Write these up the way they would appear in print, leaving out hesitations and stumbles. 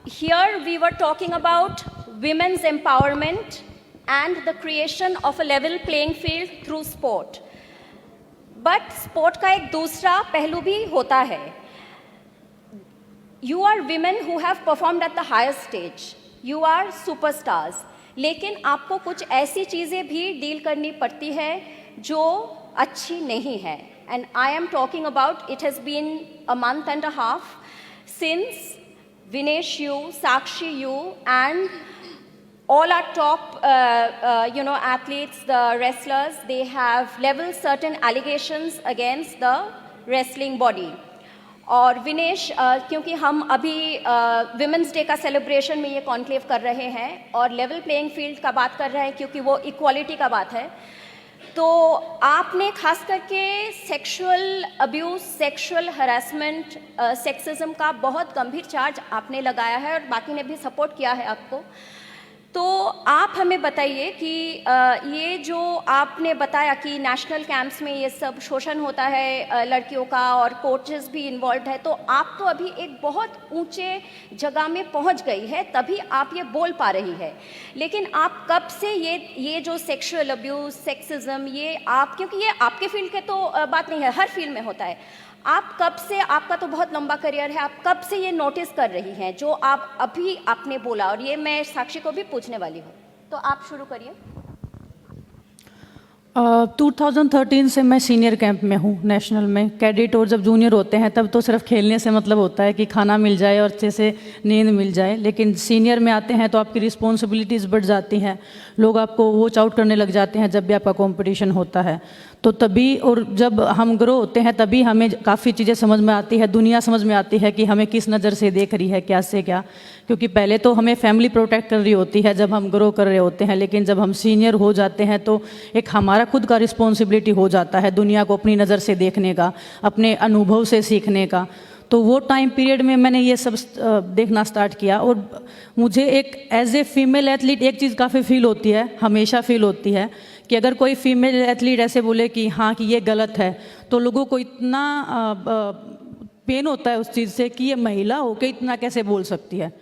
Here we were talking about women's empowerment and the creation of a level playing field through sport. But sport का एक दूसरा पहलू भी होता है. You are women who have performed at the highest stage. You are superstars. लेकिन आपको कुछ ऐसी चीज़ें भी डील करनी पड़ती है जो अच्छी नहीं है. And I am talking about, it has been a month and a half since Vinesh you, Sakshi you, and all our top, athletes, the wrestlers, they have leveled certain allegations against the wrestling body. और विनेश, क्योंकि हम अभी women's day का celebration में ये conclave कर रहे हैं और लेवल प्लेइंग फील्ड का बात कर रहे हैं क्योंकि वो इक्वालिटी का बात है, तो आपने खास करके sexual abuse, sexual harassment, sexism का बहुत गंभीर चार्ज आपने लगाया है और बाकी ने भी सपोर्ट किया है आपको. तो आप हमें बताइए कि ये जो आपने बताया कि नेशनल कैंप्स में ये सब शोषण होता है लड़कियों का और कोचेस भी इन्वॉल्व है, तो आप तो अभी एक बहुत ऊंचे जगह में पहुंच गई है, तभी आप ये बोल पा रही है. लेकिन आप कब से ये जो सेक्सुअल अब्यूज़, सेक्सिज्म, ये आप, क्योंकि ये आपके फील्ड के तो बात नहीं है, हर फील्ड में होता है, आप कब से, आपका तो बहुत लंबा करियर है, आप कब से ये नोटिस कर रही हैं जो आप अभी आपने बोला, और ये मैं साक्षी को भी पूछने वाली हूँ, तो आप शुरू करिए. 2013 से मैं सीनियर कैंप में हूँ नेशनल में. कैडेट और जब जूनियर होते हैं तब तो सिर्फ खेलने से मतलब होता है कि खाना मिल जाए और अच्छे से नींद मिल जाए, लेकिन सीनियर में आते हैं तो आपकी रिस्पॉन्सिबिलिटीज़ बढ़ जाती हैं, लोग आपको वॉच आउट करने लग जाते हैं जब भी आपका कंपटीशन होता है. तो तभी, और जब हम ग्रो होते हैं तभी हमें काफ़ी चीज़ें समझ में आती है, दुनिया समझ में आती है कि हमें किस नज़र से देख रही है, क्या से क्या. क्योंकि पहले तो हमें फैमिली प्रोटेक्ट कर रही होती है जब हम ग्रो कर रहे होते हैं, लेकिन जब हम सीनियर हो जाते हैं तो एक हमारा खुद का रिस्पॉन्सिबिलिटी हो जाता है दुनिया को अपनी नज़र से देखने का, अपने अनुभव से सीखने का. तो वो टाइम पीरियड में मैंने ये सब देखना स्टार्ट किया. और मुझे एक एज ए फीमेल एथलीट एक चीज़ काफ़ी फील होती है, हमेशा फील होती है कि अगर कोई फीमेल एथलीट ऐसे बोले कि हाँ कि ये गलत है, तो लोगों को इतना पेन होता है उस चीज़ से कि ये महिला होकर इतना कैसे बोल सकती है.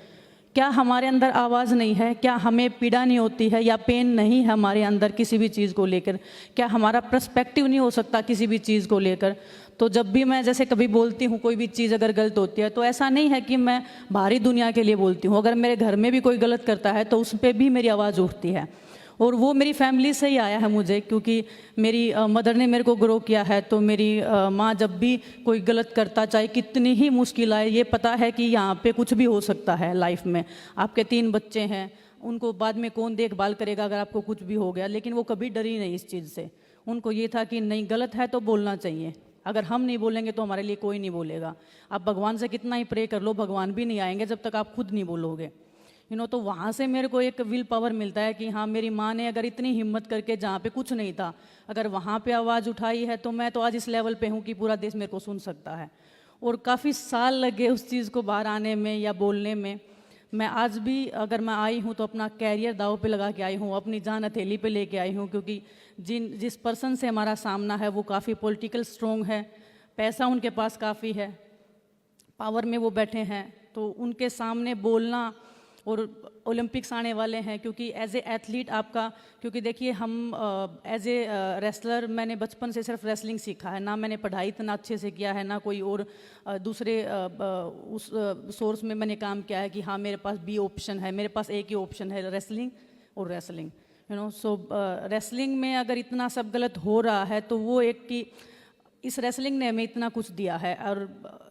क्या हमारे अंदर आवाज़ नहीं है? क्या हमें पीड़ा नहीं होती है या पेन नहीं है हमारे अंदर किसी भी चीज़ को लेकर? क्या हमारा पर्सपेक्टिव नहीं हो सकता किसी भी चीज़ को लेकर? तो जब भी मैं जैसे कभी बोलती हूँ कोई भी चीज़ अगर गलत होती है, तो ऐसा नहीं है कि मैं बाहरी दुनिया के लिए बोलती हूँ. अगर मेरे घर में भी कोई गलत करता है तो उस पर भी मेरी आवाज़ उठती है. और वो मेरी फैमिली से ही आया है मुझे, क्योंकि मेरी मदर ने मेरे को ग्रो किया है. तो मेरी माँ जब भी कोई गलत करता, चाहे कितनी ही मुश्किल आए, ये पता है कि यहाँ पे कुछ भी हो सकता है लाइफ में. आपके 3 बच्चे हैं, उनको बाद में कौन देखभाल करेगा अगर आपको कुछ भी हो गया. लेकिन वो कभी डरी नहीं इस चीज़ से. उनको ये था कि नहीं, गलत है तो बोलना चाहिए. अगर हम नहीं बोलेंगे तो हमारे लिए कोई नहीं बोलेगा. आप भगवान से कितना ही प्रे कर लो, भगवान भी नहीं आएंगे जब तक आप खुद नहीं बोलोगे. तो वहाँ से मेरे को एक विल पावर मिलता है कि हाँ, मेरी माँ ने अगर इतनी हिम्मत करके जहाँ पे कुछ नहीं था, अगर वहाँ पे आवाज़ उठाई है, तो मैं तो आज इस लेवल पे हूँ कि पूरा देश मेरे को सुन सकता है. और काफ़ी साल लगे उस चीज़ को बाहर आने में या बोलने में. मैं आज भी अगर मैं आई हूँ तो अपना कैरियर दाव पे लगा के आई हूँ, अपनी जान हथेली पे लेके आई हूँ, क्योंकि जिस पर्सन से हमारा सामना है वो काफ़ी पॉलिटिकल स्ट्रॉन्ग है, पैसा उनके पास काफ़ी है, पावर में वो बैठे हैं. तो उनके सामने बोलना, और ओलंपिक्स आने वाले हैं, क्योंकि एज ए एथलीट आपका, क्योंकि देखिए हम एज ए रेसलर, मैंने बचपन से सिर्फ रेसलिंग सीखा है, ना मैंने पढ़ाई इतना अच्छे से किया है, ना कोई और दूसरे उस सोर्स में मैंने काम किया है कि हाँ मेरे पास बी ऑप्शन है. मेरे पास एक ही ऑप्शन है, रेसलिंग और रेसलिंग. सो रेसलिंग में अगर इतना सब गलत हो रहा है तो वो एक कि इस रेसलिंग ने हमें इतना कुछ दिया है. और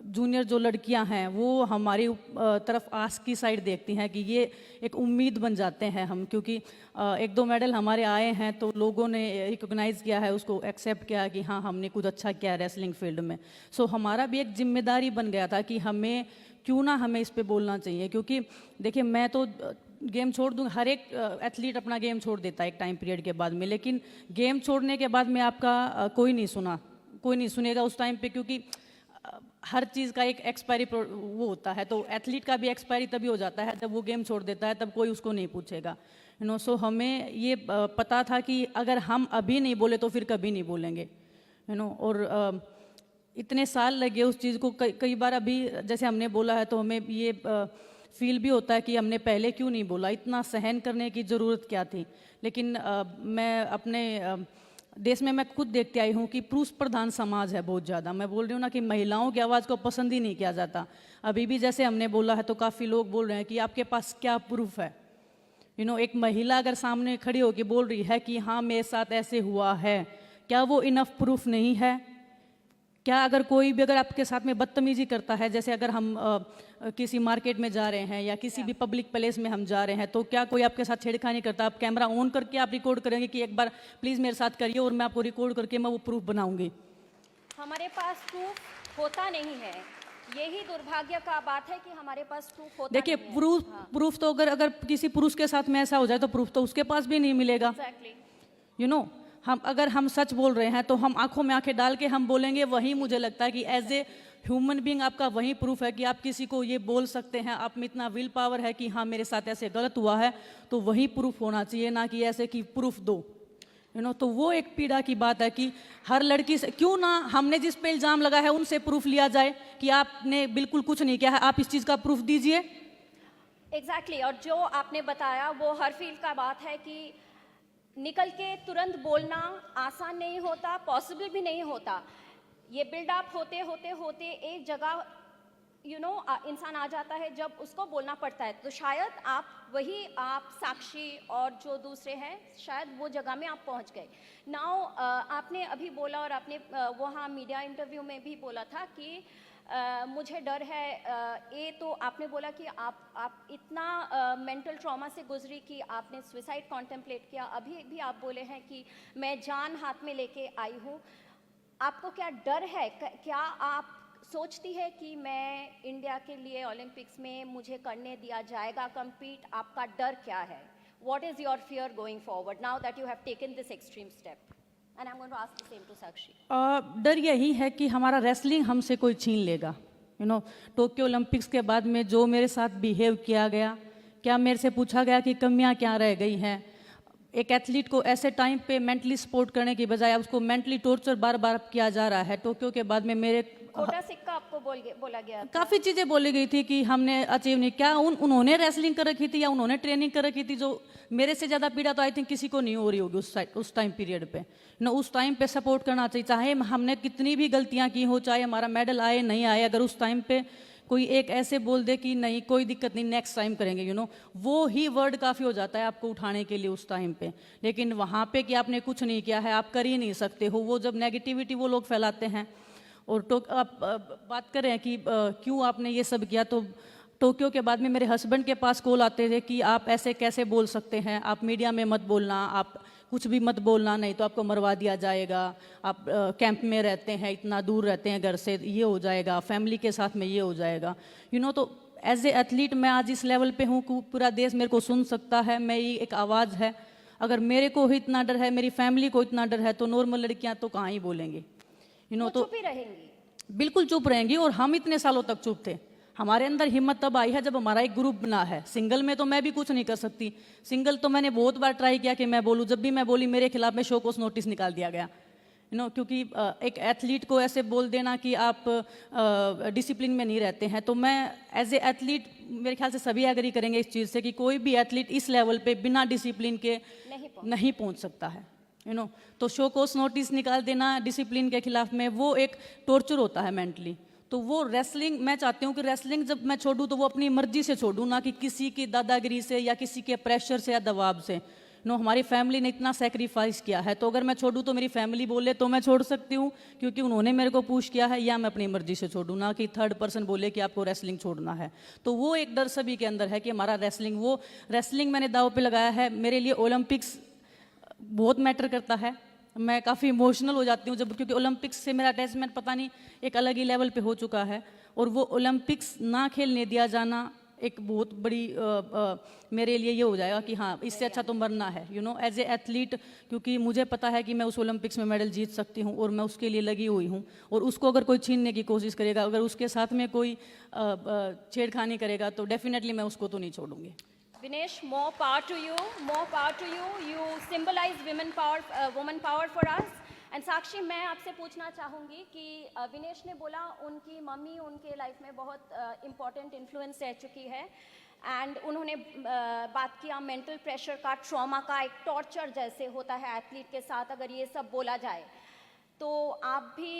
जूनियर जो लड़कियां हैं वो हमारी तरफ आस की साइड देखती हैं कि ये एक उम्मीद बन जाते हैं हम, क्योंकि 1-2 मेडल हमारे आए हैं तो लोगों ने रिकॉग्नाइज़ किया है, उसको एक्सेप्ट किया कि हाँ हमने कुछ अच्छा किया है रेसलिंग फील्ड में. सो हमारा भी एक जिम्मेदारी बन गया था कि हमें क्यों ना हमें इस पर बोलना चाहिए. क्योंकि देखिए मैं तो गेम छोड़ दूँ, हर एक एथलीट अपना गेम छोड़ देता है एक टाइम पीरियड के बाद में, लेकिन गेम छोड़ने के बाद में आपका कोई नहीं सुनेगा उस टाइम पे, क्योंकि हर चीज़ का एक एक्सपायरी वो होता है. तो एथलीट का भी एक्सपायरी तभी हो जाता है जब वो गेम छोड़ देता है, तब कोई उसको नहीं पूछेगा. सो हमें ये पता था कि अगर हम अभी नहीं बोले तो फिर कभी नहीं बोलेंगे. और इतने साल लगे उस चीज़ को. कई बार अभी जैसे हमने बोला है तो हमें ये फील भी होता है कि हमने पहले क्यों नहीं बोला, इतना सहन करने की ज़रूरत क्या थी। लेकिन मैं अपने देश में मैं खुद देखते आई हूँ कि पुरुष प्रधान समाज है बहुत ज़्यादा। मैं बोल रही हूँ ना कि महिलाओं की आवाज़ को पसंद ही नहीं किया जाता। अभी भी जैसे हमने बोला है तो काफ़ी लोग बोल रहे हैं कि आपके पास क्या प्रूफ है। एक महिला अगर सामने खड़ी होकर बोल रही है कि हाँ मेरे साथ ऐसे हुआ है, क्या वो इनफ प्रूफ नहीं है? क्या अगर कोई भी अगर आपके साथ में बदतमीजी करता है, जैसे अगर हम किसी मार्केट में जा रहे हैं या किसी भी पब्लिक प्लेस में हम जा रहे हैं, तो क्या कोई आपके साथ छेड़खानी करता है, आप कैमरा ऑन करके आप रिकॉर्ड करेंगे कि एक बार प्लीज़ मेरे साथ करिए और मैं आपको रिकॉर्ड करके मैं वो प्रूफ बनाऊंगी? हमारे पास प्रूफ होता नहीं है। यही दुर्भाग्य का बात है कि हमारे पास प्रूफ होता देखिए, नहीं है। प्रूफ तो अगर किसी पुरुष के साथ में ऐसा हो जाए तो प्रूफ तो उसके पास भी नहीं मिलेगा। एग्जैक्टली। हम सच बोल रहे हैं तो हम आंखों में आंखें डाल के हम बोलेंगे, वही मुझे लगता है कि एज ए ह्यूमन बीइंग आपका वही प्रूफ है कि आप किसी को ये बोल सकते हैं, आप में इतना विल पावर है कि हाँ मेरे साथ ऐसे गलत हुआ है, तो वही प्रूफ होना चाहिए, ना कि ऐसे कि प्रूफ दो। तो वो एक पीड़ा की बात है कि हर लड़की से क्यों ना हमने जिस पे इल्ज़ाम लगा है उनसे प्रूफ लिया जाए कि आपने बिल्कुल कुछ नहीं किया है, आप इस चीज़ का प्रूफ दीजिए। एग्जैक्टली। और जो आपने बताया वो हर फील्ड का बात है कि निकल के तुरंत बोलना आसान नहीं होता, पॉसिबल भी नहीं होता। ये बिल्डअप होते होते होते एक जगह इंसान आ जाता है जब उसको बोलना पड़ता है। तो शायद आप साक्षी और जो दूसरे हैं, शायद वो जगह में आप पहुंच गए। नाउ आपने अभी बोला और आपने वहाँ मीडिया इंटरव्यू में भी बोला था कि मुझे डर है। ये तो आपने बोला कि आप इतना मेंटल ट्रॉमा से गुजरी कि आपने सुसाइड कॉन्टेम्पलेट किया। अभी भी आप बोले हैं कि मैं जान हाथ में लेके आई हूँ। आपको क्या डर है? क्या आप सोचती है कि मैं इंडिया के लिए ओलंपिक्स में मुझे करने दिया जाएगा कम्पीट? आपका डर क्या है? What is your fear going forward now that you have taken this extreme step? And I'm going to ask the same to Sakshi. डर यही है कि हमारा रेसलिंग हमसे कोई छीन लेगा। टोक्यो ओलंपिक्स के बाद में जो मेरे साथ बिहेव किया गया, क्या मेरे से पूछा गया कि कमियां क्या रह गई हैं? एक एथलीट को ऐसे टाइम पे मेंटली सपोर्ट करने की बजाय उसको मेंटली टॉर्चर बार बार किया जा रहा है। टोक्यो के बाद में मेरे खोटा सिक्का आपको बोला गया था। काफ़ी चीज़ें बोली गई थी कि हमने अचीव नहीं क्या। उन्होंने रेसलिंग कर रखी थी या उन्होंने ट्रेनिंग कर रखी थी, जो मेरे से ज़्यादा पीड़ा तो आई थिंक किसी को नहीं हो रही होगी उस टाइम पीरियड पे। उस टाइम पे सपोर्ट करना चाहिए, चाहे हमने कितनी भी गलतियाँ की हो, चाहे हमारा मेडल आए नहीं आए, अगर उस टाइम पे कोई एक ऐसे बोल दे कि नहीं कोई दिक्कत नहीं नेक्स्ट टाइम करेंगे, वो ही वर्ड काफ़ी हो जाता है आपको उठाने के लिए उस टाइम पे। लेकिन वहाँ पे कि आपने कुछ नहीं किया है, आप कर ही नहीं सकते हो, वो जब नेगेटिविटी वो लोग फैलाते हैं। और आप बात कर रहे हैं कि क्यों आपने ये सब किया, तो टोक्यो के बाद में मेरे हस्बैंड के पास कॉल आते थे कि आप ऐसे कैसे बोल सकते हैं, आप मीडिया में मत बोलना, आप कुछ भी मत बोलना, नहीं तो आपको मरवा दिया जाएगा, आप कैंप में रहते हैं, इतना दूर रहते हैं घर से, ये हो जाएगा, फैमिली के साथ में ये हो जाएगा। तो एज ए एथलीट मैं आज इस लेवल पे हूँ कि पूरा देश मेरे को सुन सकता है, मेरी एक आवाज़ है। अगर मेरे को ही इतना डर है, मेरी फैमिली को इतना डर है, तो नॉर्मल लड़कियाँ तो कहाँ ही बोलेंगी। तो चुप ही रहेंगी, बिल्कुल चुप रहेंगी। और हम इतने सालों तक चुप थे। हमारे अंदर हिम्मत तब आई है जब हमारा एक ग्रुप बना है। सिंगल में तो मैं भी कुछ नहीं कर सकती। सिंगल तो मैंने बहुत बार ट्राई किया कि मैं बोलूँ, जब भी मैं बोली मेरे खिलाफ में शो कोस नोटिस निकाल दिया गया। क्योंकि एक एथलीट को ऐसे बोल देना कि आप डिसिप्लिन में नहीं रहते हैं, तो मैं एज ए एथलीट, मेरे ख्याल से सभी एग्री करेंगे इस चीज़ से कि कोई भी एथलीट इस लेवल पे बिना डिसिप्लिन के नहीं पहुंच सकता है। तो शो कोस नोटिस निकाल देना डिसिप्लिन के खिलाफ में, वो एक टॉर्चर होता है मेंटली। तो वो रेसलिंग, मैं चाहती हूँ कि रेसलिंग जब मैं छोड़ूँ तो वो अपनी मर्जी से छोड़ूँ, ना कि किसी की दादागिरी से या किसी के प्रेशर से या दबाव से। हमारी फैमिली ने इतना सेक्रीफाइस किया है, तो अगर मैं छोड़ूँ तो मेरी फैमिली बोले तो मैं छोड़ सकती हूँ क्योंकि उन्होंने मेरे को पुश किया है, या मैं अपनी मर्जी से छोड़ूँ, ना कि थर्ड पर्सन बोले कि आपको रेसलिंग छोड़ना है। तो वो एक डर सभी के अंदर है कि हमारा रेसलिंग मैंने दाव पे लगाया है। मेरे लिए ओलंपिक्स बहुत मैटर करता है। मैं काफ़ी इमोशनल हो जाती हूँ जब, क्योंकि ओलंपिक्स से मेरा अटैचमेंट पता नहीं एक अलग ही लेवल पे हो चुका है। और वो ओलंपिक्स ना खेलने दिया जाना एक बहुत बड़ी मेरे लिए ये हो जाएगा कि हाँ, इससे अच्छा तो मरना है, एज ए एथलीट, क्योंकि मुझे पता है कि मैं उस ओलंपिक्स में मेडल जीत सकती हूँ और मैं उसके लिए लगी हुई हूँ। और उसको अगर कोई छीनने की कोशिश करेगा, अगर उसके साथ में कोई छेड़खानी करेगा, तो डेफिनेटली मैं उसको तो नहीं छोड़ूंगी। Vinesh, more power to you, more power to you. You symbolize woman power for us. And साक्षी, मैं आपसे पूछना चाहूँगी कि विनेश ने बोला उनकी मम्मी उनके लाइफ में बहुत इम्पोर्टेंट इन्फ्लुएंस रह चुकी है। एंड उन्होंने बात किया मेंटल प्रेशर का, ट्रॉमा का, एक टॉर्चर जैसे होता है एथलीट के साथ अगर ये सब बोला जाए। तो आप भी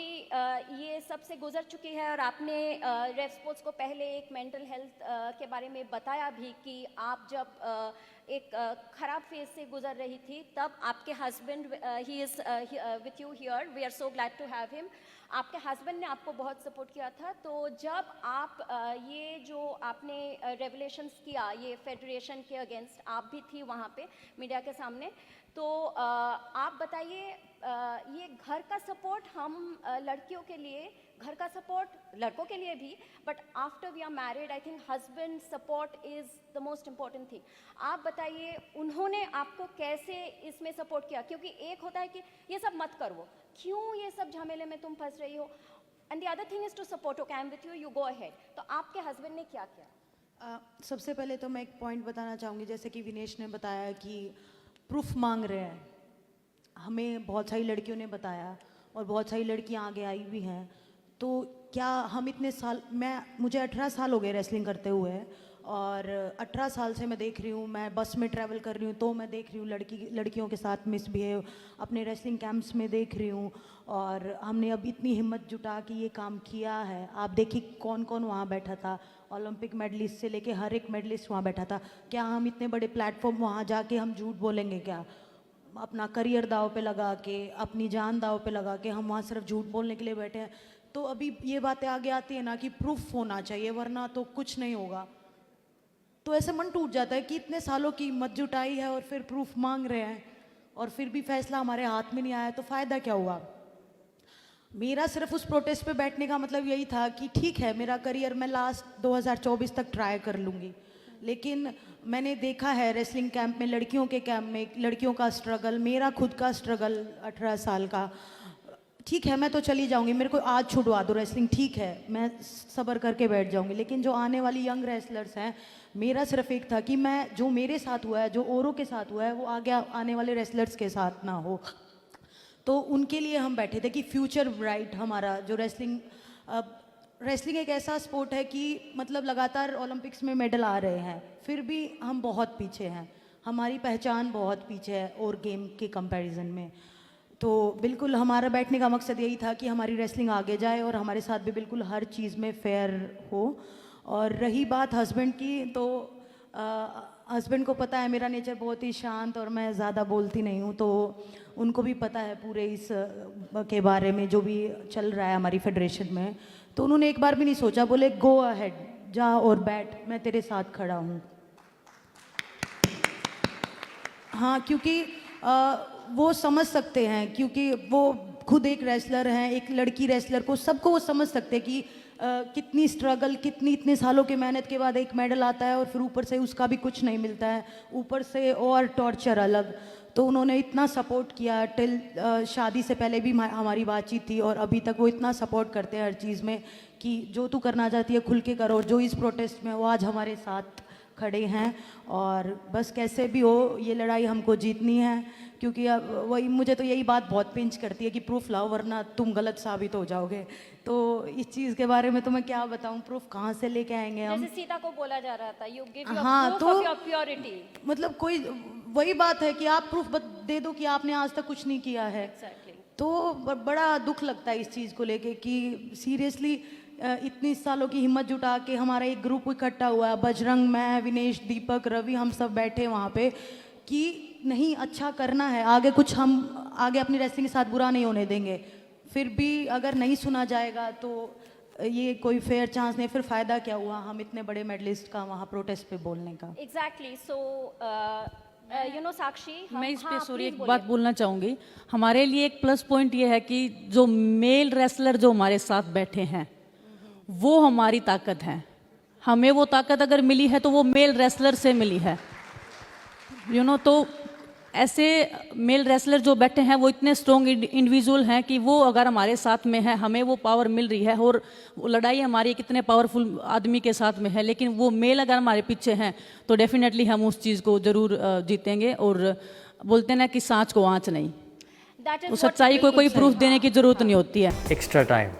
ये सब से गुजर चुकी है और आपने रेव स्पोर्ट्स को पहले एक मेंटल हेल्थ के बारे में बताया भी कि आप जब एक ख़राब फेज से गुजर रही थी तब आपके husband, he is with you here, we are so glad to have him, आपके हस्बैंड ने आपको बहुत सपोर्ट किया था। तो जब आप ये जो आपने रेवलेशंस किया ये फेडरेशन के अगेंस्ट, आप भी थी वहाँ पे मीडिया के सामने, तो आप बताइए ये घर का सपोर्ट हम लड़कियों के लिए, घर का सपोर्ट लड़कों के लिए भी, but after we are married I think husband support is the most important thing. आप बताइए उन्होंने आपको कैसे इसमें सपोर्ट किया, क्योंकि एक होता है कि ये सब मत करो, क्यों ये सब झमेले में तुम फंस रही हो, and the other thing is to support, okay I am with you, you go ahead. तो आपके हस्बैंड ने क्या किया? सबसे पहले तो मैं एक पॉइंट बताना चाहूँगी, जैसे कि विनेश ने बताया कि प्रूफ मांग रहे हैं, हमें बहुत सारी लड़कियों ने बताया और बहुत सारी लड़कियां आगे आई भी हैं। तो क्या हम इतने साल, मुझे 18 साल हो गए रेसलिंग करते हुए और 18 साल से मैं देख रही हूँ, मैं बस में ट्रैवल कर रही हूँ तो मैं देख रही हूँ लड़कियों के साथ मिसबिहेव, अपने रेसलिंग कैंप्स में देख रही हूँ, और हमने अब इतनी हिम्मत जुटा के ये काम किया है। आप देखिए कौन कौन वहाँ बैठा था, ओलंपिक मेडलिस्ट से लेके हर एक मेडलिस्ट वहाँ बैठा था। क्या हम इतने बड़े प्लेटफॉर्म वहाँ जाके हम झूठ बोलेंगे क्या? अपना करियर दाव पे लगा के, अपनी जान दाव पे लगा के हम वहाँ सिर्फ झूठ बोलने के लिए बैठे हैं? तो अभी ये बातें आगे आती है ना कि प्रूफ होना चाहिए वरना तो कुछ नहीं होगा। तो ऐसे मन टूट जाता है कि इतने सालों की हिम्मत जुटाई है और फिर प्रूफ मांग रहे हैं और फिर भी फैसला हमारे हाथ में नहीं आया, तो फ़ायदा क्या हुआ? मेरा सिर्फ उस प्रोटेस्ट पे बैठने का मतलब यही था कि ठीक है, मेरा करियर मैं लास्ट 2024 तक ट्राई कर लूँगी, लेकिन मैंने देखा है रेसलिंग कैंप में, लड़कियों के कैंप में लड़कियों का स्ट्रगल, मेरा खुद का स्ट्रगल 18 साल का। ठीक है मैं तो चली जाऊंगी, मेरे को आज छुड़वा दो रेसलिंग, ठीक है मैं सब्र करके बैठ जाऊंगी, लेकिन जो आने वाली यंग रेसलर्स हैं, मेरा सिर्फ एक था कि मैं, जो मेरे साथ हुआ है, जो औरों के साथ हुआ है, वो आगे आने वाले रेसलर्स के साथ ना हो। तो उनके लिए हम बैठे थे कि फ्यूचर ब्राइट हमारा जो रेसलिंग एक ऐसा स्पोर्ट है कि मतलब लगातार ओलंपिक्स में मेडल आ रहे हैं, फिर भी हम बहुत पीछे हैं, हमारी पहचान बहुत पीछे है और गेम के कंपैरिजन में। तो बिल्कुल हमारा बैठने का मकसद यही था कि हमारी रेसलिंग आगे जाए और हमारे साथ भी बिल्कुल हर चीज़ में फेयर हो। और रही बात हस्बैंड की, तो हस्बैंड को पता है मेरा नेचर बहुत ही शांत और मैं ज़्यादा बोलती नहीं हूँ, तो उनको भी पता है पूरे इस के बारे में जो भी चल रहा है हमारी फेडरेशन में। तो उन्होंने एक बार भी नहीं सोचा, बोले गो अहेड, जा और बैठ, मैं तेरे साथ खड़ा हूँ। हाँ, क्योंकि वो समझ सकते हैं, क्योंकि वो खुद एक रेसलर हैं, एक लड़की रेसलर को, सबको वो समझ सकते हैं कि कितनी स्ट्रगल, कितनी इतने सालों की मेहनत के बाद एक मेडल आता है और फिर ऊपर से उसका भी कुछ नहीं मिलता है, ऊपर से और टॉर्चर अलग। तो उन्होंने इतना सपोर्ट किया, टिल शादी से पहले भी हमारी बातचीत थी और अभी तक वो इतना सपोर्ट करते हैं हर चीज़ में कि जो तू करना चाहती है खुल के करो। जो इस प्रोटेस्ट में वो आज हमारे साथ खड़े हैं और बस कैसे भी हो ये लड़ाई हमको जीतनी है, क्योंकि अब वही, मुझे तो यही बात बहुत पिंच करती है कि प्रूफ लाओ वरना तुम गलत साबित हो जाओगे। तो इस चीज़ के बारे में तो मैं क्या बताऊं, प्रूफ कहाँ से लेके आएंगे हम? जैसे सीता को बोला जा रहा था, यू गिव हाँ, योर तो प्रूफ ऑफ योर प्योरिटी। मतलब कोई वही बात है कि आप प्रूफ दे दो कि आपने आज तक कुछ नहीं किया है। Exactly. तो बड़ा दुख लगता है इस चीज़ को लेके कि सीरियसली इतनी सालों की हिम्मत जुटा के हमारा एक ग्रुप इकट्ठा हुआ है, बजरंग, मैं, विनेश, दीपक, रवि, हम सब बैठे वहाँ पे कि नहीं अच्छा करना है, आगे कुछ हम आगे अपनी रेसलिंग के साथ बुरा नहीं होने देंगे। फिर भी अगर नहीं सुना जाएगा तो ये कोई फेयर चांस नहीं, फिर फ़ायदा क्या हुआ हम इतने बड़े मेडलिस्ट का वहाँ प्रोटेस्ट पे बोलने का। एग्जैक्टली। सो यू नो साक्षी, मैं इस पे सॉरी एक बात बोलना चाहूँगी। हमारे लिए एक प्लस पॉइंट ये है कि जो मेल रेसलर जो हमारे साथ बैठे हैं वो हमारी ताकत है। हमें वो ताकत अगर मिली है तो वो मेल रेसलर से मिली है, यू नो। तो ऐसे मेल रेसलर जो बैठे हैं वो इतने स्ट्रॉन्ग इंडिविजुअल हैं कि वो अगर हमारे साथ में है, हमें वो पावर मिल रही है। और वो लड़ाई हमारी कितने पावरफुल आदमी के साथ में है, लेकिन वो मेल अगर हमारे पीछे हैं तो डेफिनेटली हम उस चीज़ को ज़रूर जीतेंगे। और बोलते हैं ना कि सांच को आँच नहीं, तो सच्चाई को कोई प्रूफ देने की ज़रूरत नहीं होती है। Extra time.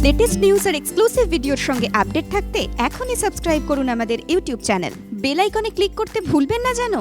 লেটেস্ট নিউজ আর এক্সক্লুসিভ ভিডিওর সঙ্গে আপডেট থাকতে এখনই সাবস্ক্রাইব করুন আমাদের ইউটিউব চ্যানেল। বেল আইকনে ক্লিক করতে ভুলবেন না যেন।